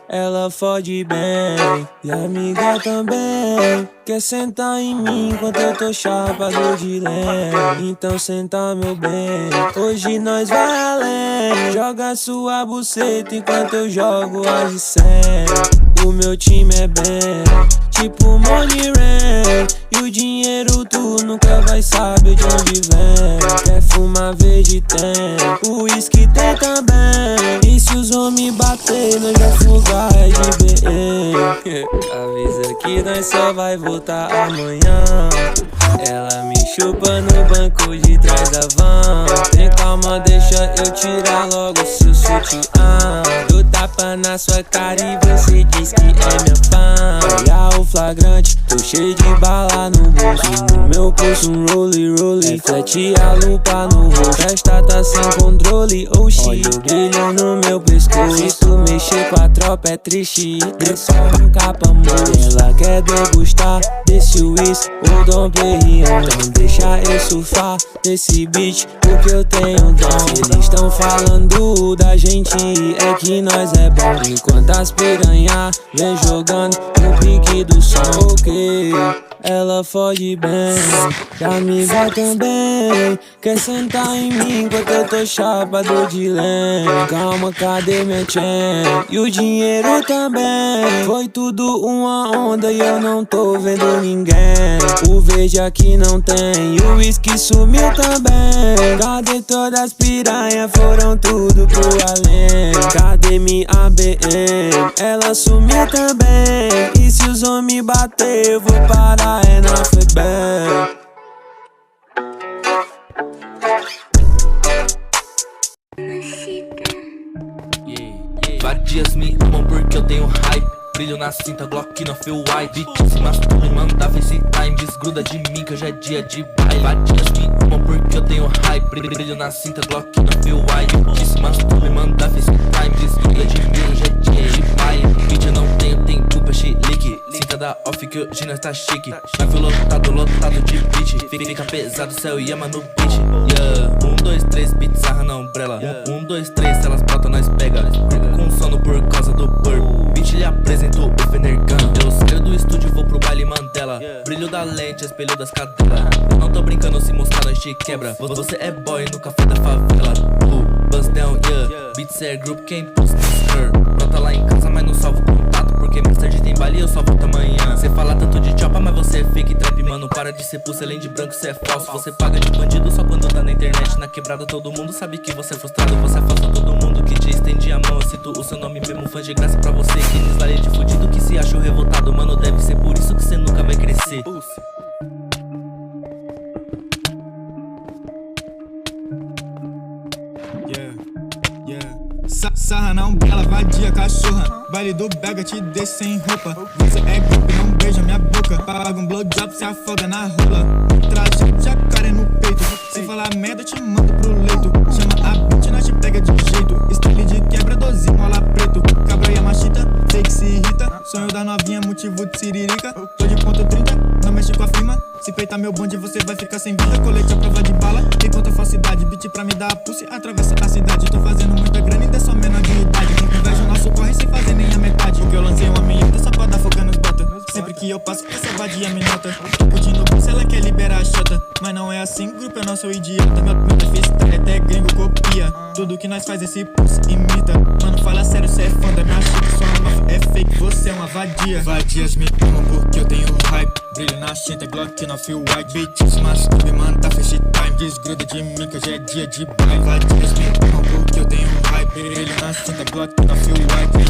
Ela fode bem, e a amiga também. Quer sentar em mim enquanto eu tô chapado de leve. Então senta, meu bem, hoje nós vai além. Joga sua buceta enquanto eu jogo as de 100. O meu time é bem, tipo Money Rain. E o dinheiro tu nunca vai saber de onde vem. Quer fumar verde tem, o uísque tem também. E se os homens bater, nós já fugar é de BE. Avisa que nós só vai voltar amanhã. Ela me chupa no banco de trás da van. Tem calma, deixa eu tirar logo seu sutiã. Do tapa na sua cara e você diz que é minha fã. Olha o flagrante, tô cheio de bala no bolso. No meu pulso um rollie. Reflete a lupa no rosto. Festa tá sem controle, oxi. Olha o brilho no meu pescoço. Se tu mexer com a tropa é triste. É só um capa moço. Ela quer degustar desse uísque ou Dom Perignon. Então deixa eu surfar nesse beat porque eu tenho dom. Eles tão falando da gente, é que nós é bom. Enquanto as piranha vem jogando no pique do som. Ok, ela fode bem, e a amiga também. Quer sentar em mim enquanto eu tô chapado de leme. Calma, cadê minha chain? E o dinheiro também. Foi tudo uma onda e eu não tô vendo ninguém. O verde aqui não tem, e o uísque sumiu também. Cadê todas as piranha? Foram tudo pro além. Cadê minha BM? Ela sumiu também. E se os homens bater, eu vou parar é na FEBEM. Vários dias me amam porque eu tenho hype. Brilho na cinta, Glock no feel white. Bitch se masturba e manda FaceTime. Desgruda de mim que hoje é dia de baile. Vários dias me amam porque eu tenho hype. Brilho na cinta, Glock no feel white. Bitch se masturba e manda FaceTime. Desgruda de mim, hoje é dia de baile. Bitch eu não tenho tempo pra chilique. Cinta da off que hoje nós tá chique. Navio lotado de beat. Fica pesado, céu e ama no beat. Yeah, 1, 2, 3, beat sarra na umbrella. 1, 2, 3, se elas brotam nós pega. Com sono por causa do burp. Bitch lhe apresento o Fenergan. Eu saio do estúdio, vou pro baile Mandela. Brilho da lente, espelho das cadelas. Eu não tô brincando, se mostrar nós te quebra. Você é boy no café da favela. Buzz down, yeah. Beats é group, quem post her. Brota lá em casa, mas não salvo contato. Porque mais tarde tem baile e eu só volto amanhã. Cê fala tanto de chopa, mas você é fake trap, mano. Para de ser pulso, além de branco, cê é falso. Você paga de bandido só quando tá na internet. Na quebrada todo mundo sabe que você é frustrado. Você afasta todo mundo que te estende a mão. Eu cito o seu nome mesmo, fã de graça pra você. Que deslare de fudido que se acha revoltado. Mano, deve ser por isso que cê nunca vai crescer. Sarra na umbrella, vadia, cachorra. Baile do Bega, te deixa sem roupa. Você é grupo, não beija minha boca. Paga um blowjob, se afoga na rola. Traje de jacaré no peito. Se falar merda, te mando pro leito. Chama a bitch, nós te pega de jeito. Style de quebra, dozinho, mola preto. Cabra e a machita, sei que se irrita. Sonho da novinha, motivo de siririca. Tô de ponto 30, não mexe com a firma. Se peitar meu bonde, você vai ficar sem vida. Colete a prova de bala, e conta falsidade. Beat pra me dar a pulse, atravessa a cidade. Tô fazendo muita grana e só menor de idade. Inveja o nosso corre sem fazer nem a metade. Porque eu lancei uma menina só pra dar foca nos bota. Sempre que eu passo, essa vadia me nota. Curtindo o se ela quer liberar a chota. Mas não é assim, grupo, eu não sou idiota. Meu defeito é até gringo copia. Tudo que nós faz esse pulse imita. Mano, fala sério, cê é fã da minha shit. Sua máfia é fake, você é uma vadia. Vadias me amam porque eu tenho hype. Brilho na cinta, Glock no feel white. Bitch se masturba e manda FaceTime. Desgruda de mim que hoje é dia de baile. Vadias me amam porque eu tenho hype. Brilho na cinta, Glock no feel white.